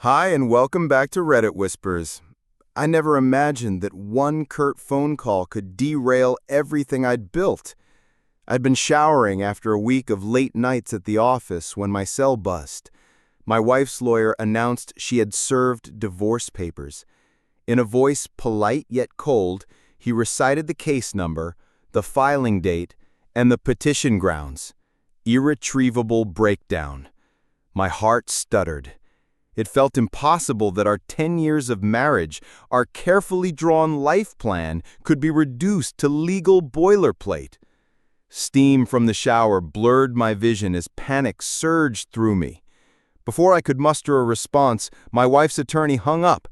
Hi, and welcome back to Reddit Whispers. I never imagined that one curt phone call could derail everything I'd built. I'd been showering after a week of late nights at the office when my cell bust. My wife's lawyer announced she had served divorce papers. In a voice polite yet cold, he recited the case number, the filing date, and the petition grounds. Irretrievable breakdown. My heart stuttered. It felt impossible that our 10 years of marriage, our carefully drawn life plan, could be reduced to legal boilerplate. Steam from the shower blurred my vision as panic surged through me. Before I could muster a response, my wife's attorney hung up.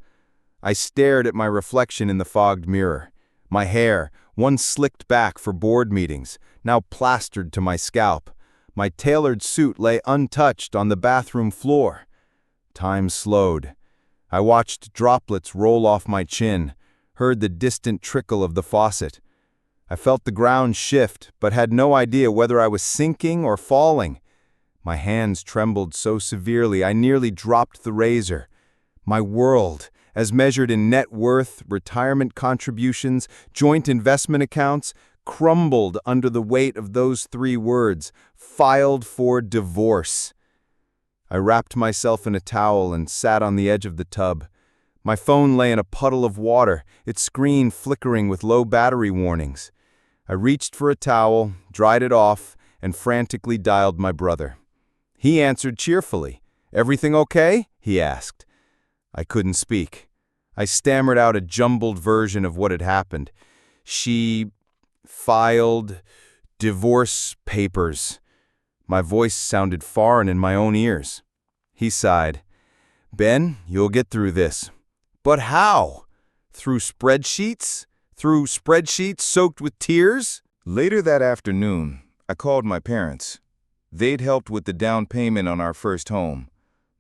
I stared at my reflection in the fogged mirror. My hair, once slicked back for board meetings, now plastered to my scalp. My tailored suit lay untouched on the bathroom floor. Time slowed. I watched droplets roll off my chin, heard the distant trickle of the faucet. I felt the ground shift, but had no idea whether I was sinking or falling. My hands trembled so severely I nearly dropped the razor. My world, as measured in net worth, retirement contributions, joint investment accounts, crumbled under the weight of those three words, filed for divorce. I wrapped myself in a towel and sat on the edge of the tub. My phone lay in a puddle of water, its screen flickering with low battery warnings. I reached for a towel, dried it off, and frantically dialed my brother. He answered cheerfully. "Everything okay?" he asked. I couldn't speak. I stammered out a jumbled version of what had happened. She filed divorce papers. My voice sounded foreign in my own ears. He sighed. "Ben, you'll get through this." "But how? Through spreadsheets? Through spreadsheets soaked with tears?" Later that afternoon, I called my parents. They'd helped with the down payment on our first home.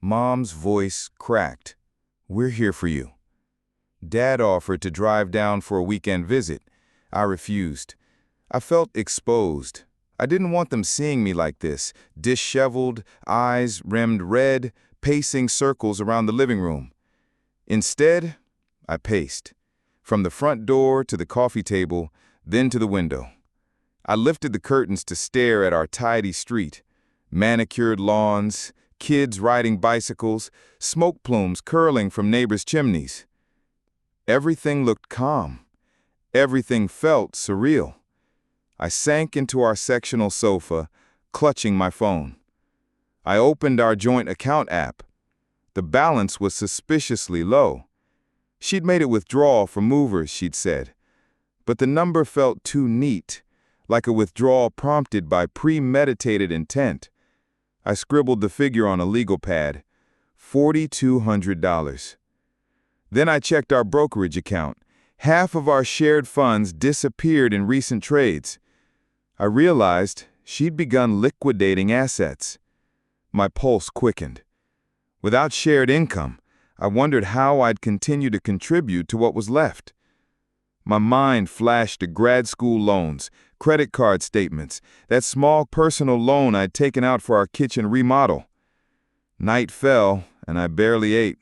Mom's voice cracked. "We're here for you." Dad offered to drive down for a weekend visit. I refused. I felt exposed. I didn't want them seeing me like this, disheveled, eyes rimmed red, pacing circles around the living room. Instead, I paced, from the front door to the coffee table, then to the window. I lifted the curtains to stare at our tidy street, manicured lawns, kids riding bicycles, smoke plumes curling from neighbors' chimneys. Everything looked calm. Everything felt surreal. I sank into our sectional sofa, clutching my phone. I opened our joint account app. The balance was suspiciously low. She'd made a withdrawal from movers, she'd said. But the number felt too neat, like a withdrawal prompted by premeditated intent. I scribbled the figure on a legal pad, $4,200. Then I checked our brokerage account. Half of our shared funds disappeared in recent trades. I realized she'd begun liquidating assets. My pulse quickened. Without shared income, I wondered how I'd continue to contribute to what was left. My mind flashed to grad school loans, credit card statements, that small personal loan I'd taken out for our kitchen remodel. Night fell, and I barely ate.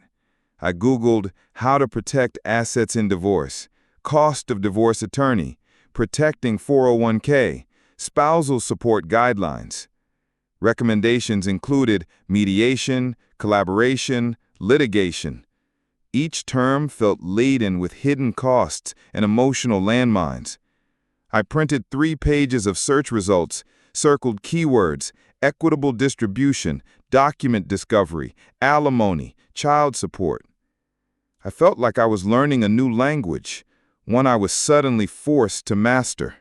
I Googled how to protect assets in divorce, cost of divorce attorney, protecting 401k, spousal support guidelines. Recommendations included mediation, collaboration, litigation. Each term felt laden with hidden costs and emotional landmines. I printed 3 pages of search results, circled keywords, equitable distribution, document discovery, alimony, child support. I felt like I was learning a new language, one I was suddenly forced to master.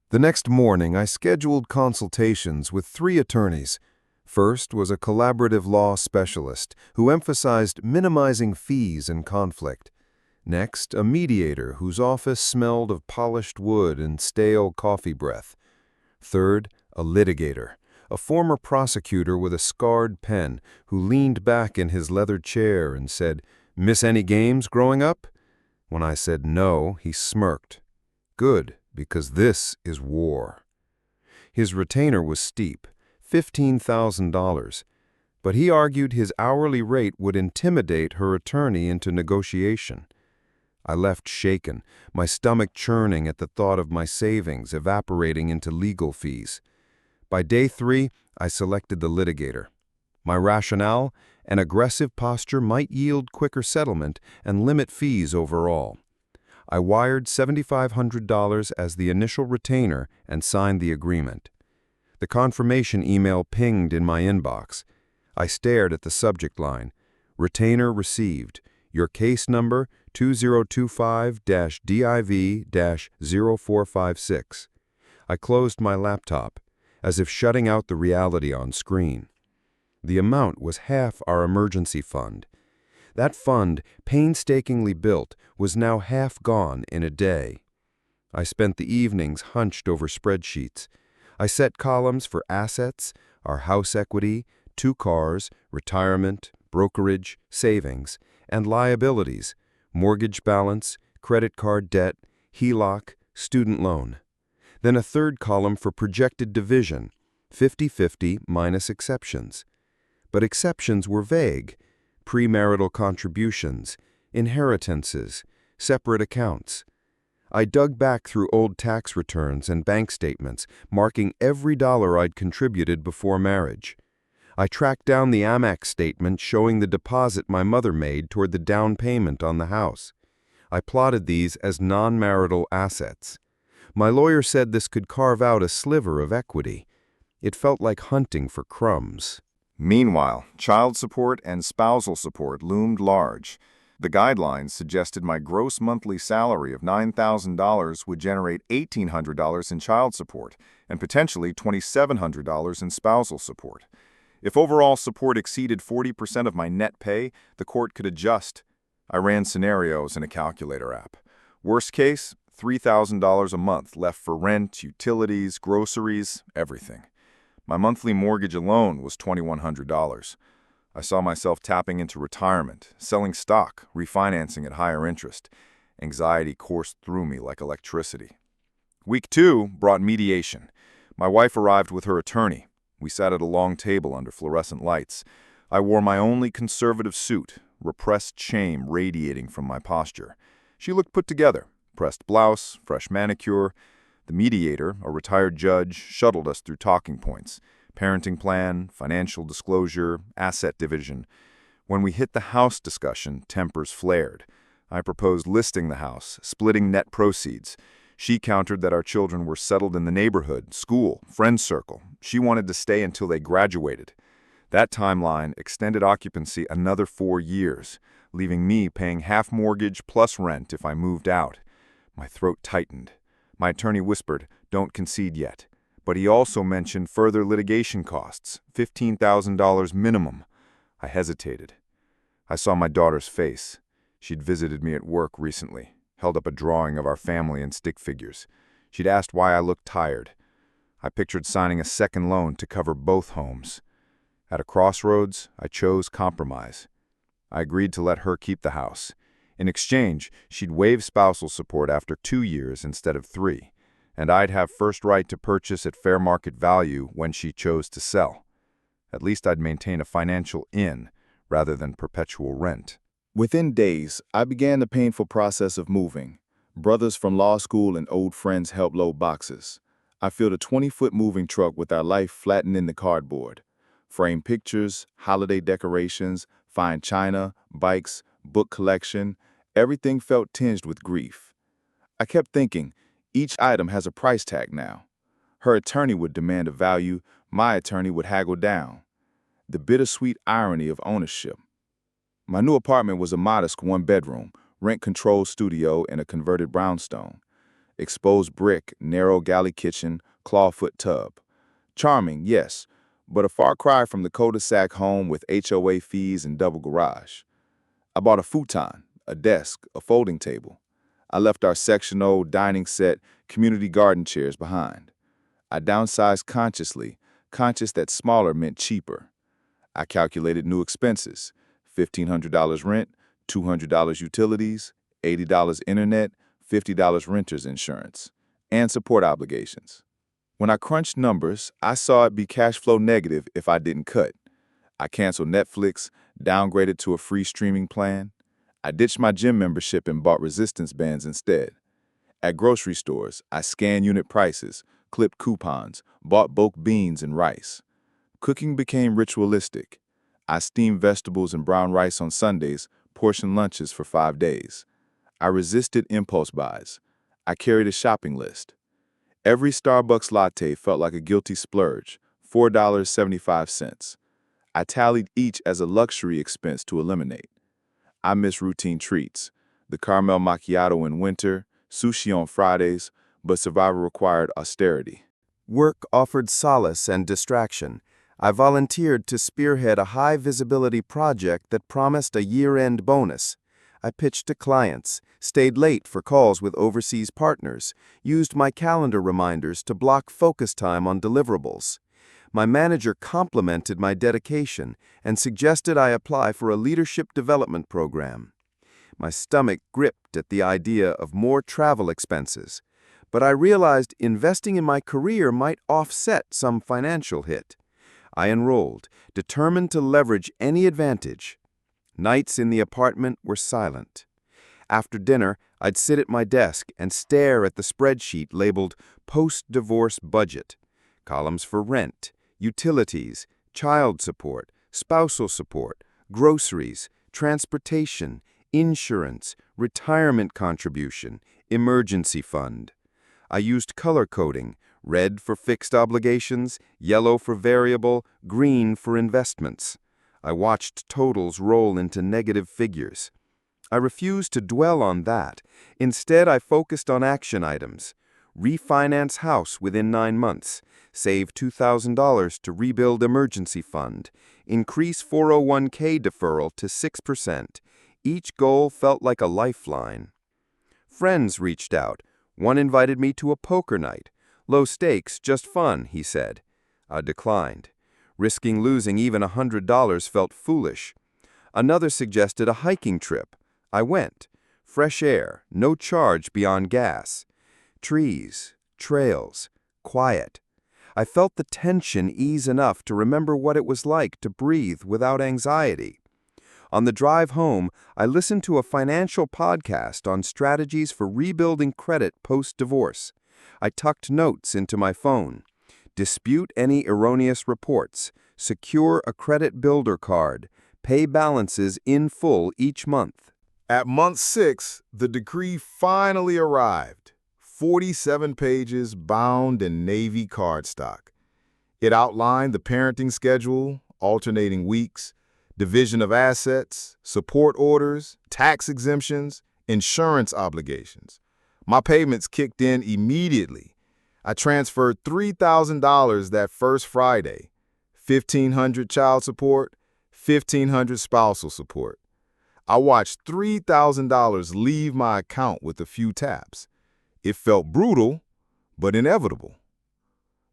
The next morning, I scheduled consultations with 3 attorneys. First was a collaborative law specialist who emphasized minimizing fees and conflict. Next, a mediator whose office smelled of polished wood and stale coffee breath. Third, a litigator, a former prosecutor with a scarred pen who leaned back in his leather chair and said, "Miss any games growing up?" When I said no, he smirked. "Good, because this is war." His retainer was steep, $15,000. But he argued his hourly rate would intimidate her attorney into negotiation. I left shaken, my stomach churning at the thought of my savings evaporating into legal fees. By day 3, I selected the litigator. My rationale: an aggressive posture might yield quicker settlement and limit fees overall. I wired $7,500 as the initial retainer and signed the agreement. The confirmation email pinged in my inbox. I stared at the subject line. Retainer received. Your case number 2025-DIV-0456. I closed my laptop, as if shutting out the reality on screen. The amount was half our emergency fund. That fund, painstakingly built, was now half gone in a day. I spent the evenings hunched over spreadsheets. I set columns for assets, our house equity, 2 cars, retirement, brokerage, savings, and liabilities, mortgage balance, credit card debt, HELOC, student loan. Then a third column for projected division, 50-50 minus exceptions. But exceptions were vague: premarital contributions, inheritances, separate accounts. I dug back through old tax returns and bank statements, marking every dollar I'd contributed before marriage. I tracked down the Amex statement showing the deposit my mother made toward the down payment on the house. I plotted these as non-marital assets. My lawyer said this could carve out a sliver of equity. It felt like hunting for crumbs. Meanwhile, child support and spousal support loomed large. The guidelines suggested my gross monthly salary of $9,000 would generate $1,800 in child support and potentially $2,700 in spousal support. If overall support exceeded 40% of my net pay, the court could adjust. I ran scenarios in a calculator app. Worst case, $3,000 a month left for rent, utilities, groceries, everything. My monthly mortgage alone was $2,100. I saw myself tapping into retirement, selling stock, refinancing at higher interest. Anxiety coursed through me like electricity. Week 2 brought mediation. My wife arrived with her attorney. We sat at a long table under fluorescent lights. I wore my only conservative suit, repressed shame radiating from my posture. She looked put together, pressed blouse, fresh manicure. The mediator, a retired judge, shuttled us through talking points: parenting plan, financial disclosure, asset division. When we hit the house discussion, tempers flared. I proposed listing the house, splitting net proceeds. She countered that our children were settled in the neighborhood, school, friend circle. She wanted to stay until they graduated. That timeline extended occupancy another 4 years, leaving me paying half mortgage plus rent if I moved out. My throat tightened. My attorney whispered, "Don't concede yet." But he also mentioned further litigation costs, $15,000 minimum. I hesitated. I saw my daughter's face. She'd visited me at work recently, held up a drawing of our family in stick figures. She'd asked why I looked tired. I pictured signing a second loan to cover both homes. At a crossroads, I chose compromise. I agreed to let her keep the house. In exchange, she'd waive spousal support after 2 years instead of 3, and I'd have first right to purchase at fair market value when she chose to sell. At least I'd maintain a financial in rather than perpetual rent. Within days, I began the painful process of moving. Brothers from law school and old friends helped load boxes. I filled a 20-foot moving truck with our life flattened in the cardboard. Framed pictures, holiday decorations, fine china, bikes, book collection, everything felt tinged with grief. I kept thinking, each item has a price tag now. Her attorney would demand a value, my attorney would haggle down. The bittersweet irony of ownership. My new apartment was a modest 1-bedroom, rent-controlled studio in a converted brownstone. Exposed brick, narrow galley kitchen, clawfoot tub. Charming, yes, but a far cry from the cul-de-sac home with HOA fees and double garage. I bought a futon, a desk, a folding table. I left our sectional, dining set, community garden chairs behind. I downsized consciously, conscious that smaller meant cheaper. I calculated new expenses: $1,500 rent, $200 utilities, $80 internet, $50 renter's insurance, and support obligations. When I crunched numbers, I saw it be cash flow negative if I didn't cut. I canceled Netflix, downgraded to a free streaming plan. I ditched my gym membership and bought resistance bands instead. At grocery stores, I scanned unit prices, clipped coupons, bought bulk beans and rice. Cooking became ritualistic. I steamed vegetables and brown rice on Sundays, portioned lunches for 5 days. I resisted impulse buys. I carried a shopping list. Every Starbucks latte felt like a guilty splurge, $4.75. I tallied each as a luxury expense to eliminate. I miss routine treats, the caramel macchiato in winter, sushi on Fridays, but survival required austerity. Work offered solace and distraction. I volunteered to spearhead a high-visibility project that promised a year-end bonus. I pitched to clients, stayed late for calls with overseas partners, used my calendar reminders to block focus time on deliverables. My manager complimented my dedication and suggested I apply for a leadership development program. My stomach gripped at the idea of more travel expenses, but I realized investing in my career might offset some financial hit. I enrolled, determined to leverage any advantage. Nights in the apartment were silent. After dinner, I'd sit at my desk and stare at the spreadsheet labeled Post-Divorce Budget. Columns for rent, utilities, child support, spousal support, groceries, transportation, insurance, retirement contribution, emergency fund. I used color coding, red for fixed obligations, yellow for variable, green for investments. I watched totals roll into negative figures. I refused to dwell on that. Instead, I focused on action items. Refinance house within 9 months. Save $2,000 to rebuild emergency fund. Increase 401k deferral to 6%. Each goal felt like a lifeline. Friends reached out. One invited me to a poker night. Low stakes, just fun, he said. I declined. Risking losing even $100 felt foolish. Another suggested a hiking trip. I went. Fresh air, no charge beyond gas. Trees, trails, quiet. I felt the tension ease enough to remember what it was like to breathe without anxiety. On the drive home, I listened to a financial podcast on strategies for rebuilding credit post-divorce. I tucked notes into my phone. Dispute any erroneous reports. Secure a credit builder card. Pay balances in full each month. At month 6, the decree finally arrived. 47 pages bound in navy cardstock. It outlined the parenting schedule, alternating weeks, division of assets, support orders, tax exemptions, insurance obligations. My payments kicked in immediately. I transferred $3,000 that first Friday, $1,500 child support, $1,500 spousal support. I watched $3,000 leave my account with a few taps. It felt brutal, but inevitable.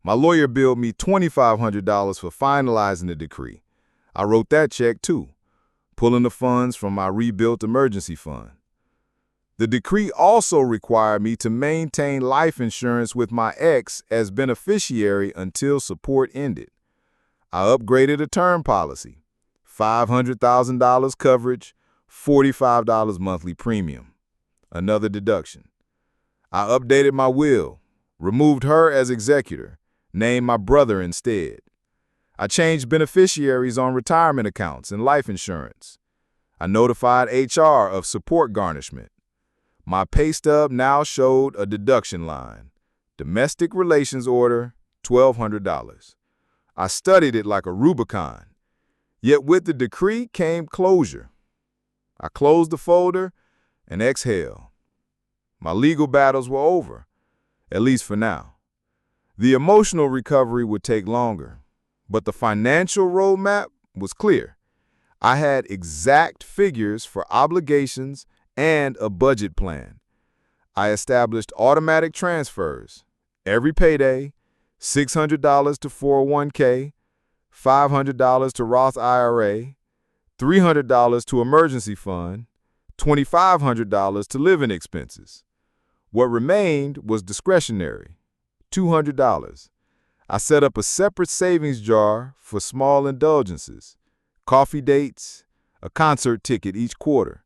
My lawyer billed me $2,500 for finalizing the decree. I wrote that check too, pulling the funds from my rebuilt emergency fund. The decree also required me to maintain life insurance with my ex as beneficiary until support ended. I upgraded a term policy, $500,000 coverage, $45 monthly premium, another deduction. I updated my will, removed her as executor, named my brother instead. I changed beneficiaries on retirement accounts and life insurance. I notified HR of support garnishment. My pay stub now showed a deduction line. Domestic relations order, $1,200. I studied it like a Rubicon. Yet with the decree came closure. I closed the folder and exhaled. My legal battles were over, at least for now. The emotional recovery would take longer, but the financial roadmap was clear. I had exact figures for obligations and a budget plan. I established automatic transfers. Every payday, $600 to 401k, $500 to Roth IRA, $300 to emergency fund, $2,500 to living expenses. What remained was discretionary, $200. I set up a separate savings jar for small indulgences, coffee dates, a concert ticket each quarter.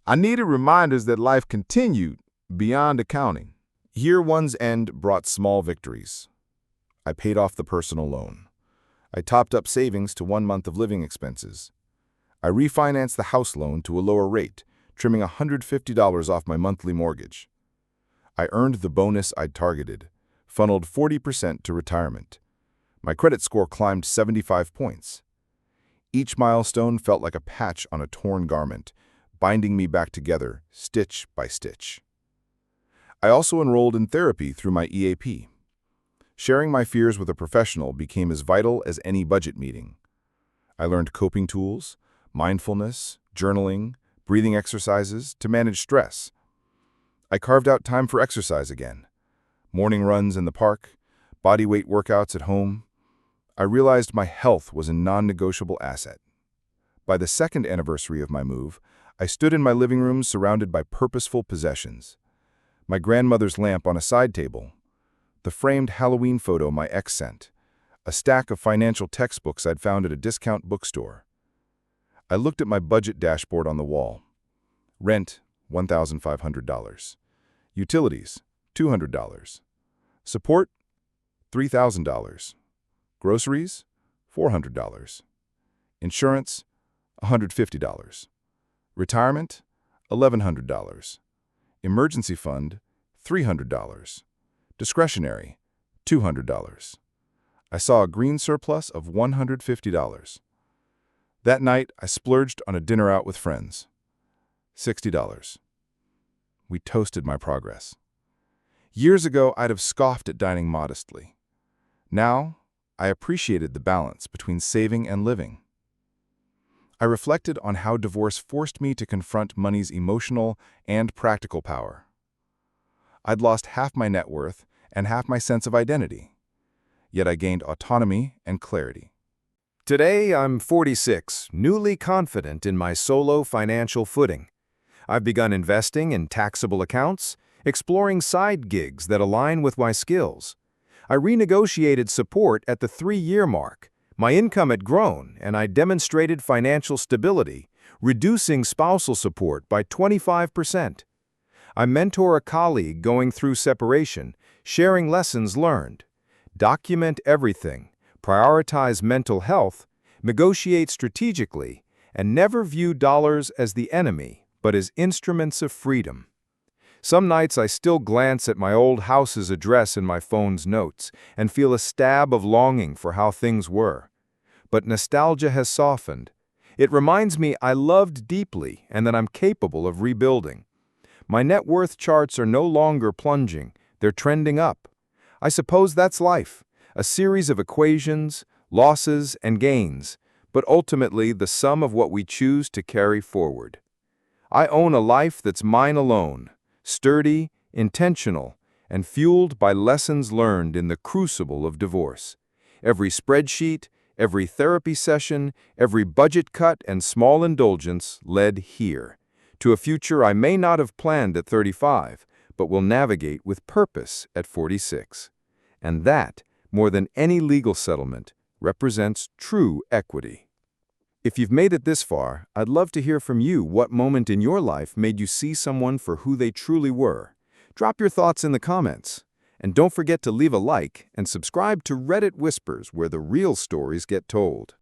I needed reminders that life continued beyond accounting. Year one's end brought small victories. I paid off the personal loan. I topped up savings to 1 month of living expenses. I refinanced the house loan to a lower rate, trimming $150 off my monthly mortgage. I earned the bonus I'd targeted, funneled 40% to retirement. My credit score climbed 75 points. Each milestone felt like a patch on a torn garment, binding me back together, stitch by stitch. I also enrolled in therapy through my EAP. Sharing my fears with a professional became as vital as any budget meeting. I learned coping tools, mindfulness, journaling, breathing exercises to manage stress. I carved out time for exercise again. Morning runs in the park, bodyweight workouts at home. I realized my health was a non-negotiable asset. By the second anniversary of my move, I stood in my living room surrounded by purposeful possessions. My grandmother's lamp on a side table, the framed Halloween photo my ex sent, a stack of financial textbooks I'd found at a discount bookstore. I looked at my budget dashboard on the wall. Rent, $1,500. Utilities, $200. Support, $3,000. Groceries, $400. Insurance, $150. Retirement, $1,100. Emergency fund, $300. Discretionary, $200. I saw a green surplus of $150. That night, I splurged on a dinner out with friends. $60. We toasted my progress. Years ago, I'd have scoffed at dining modestly. Now, I appreciated the balance between saving and living. I reflected on how divorce forced me to confront money's emotional and practical power. I'd lost half my net worth and half my sense of identity. Yet I gained autonomy and clarity. Today, I'm 46, newly confident in my solo financial footing. I've begun investing in taxable accounts, exploring side gigs that align with my skills. I renegotiated support at the 3-year mark. My income had grown, and I demonstrated financial stability, reducing spousal support by 25%. I mentor a colleague going through separation, sharing lessons learned. Document everything, prioritize mental health, negotiate strategically, and never view dollars as the enemy, but as instruments of freedom. Some nights I still glance at my old house's address in my phone's notes and feel a stab of longing for how things were. But nostalgia has softened. It reminds me I loved deeply and that I'm capable of rebuilding. My net worth charts are no longer plunging, they're trending up. I suppose that's life, a series of equations, losses, and gains, but ultimately the sum of what we choose to carry forward. I own a life that's mine alone, sturdy, intentional, and fueled by lessons learned in the crucible of divorce. Every spreadsheet, every therapy session, every budget cut and small indulgence led here, to a future I may not have planned at 35, but will navigate with purpose at 46. And that, more than any legal settlement, represents true equity. If you've made it this far, I'd love to hear from you what moment in your life made you see someone for who they truly were. Drop your thoughts in the comments. And don't forget to leave a like and subscribe to Reddit Whispers, where the real stories get told.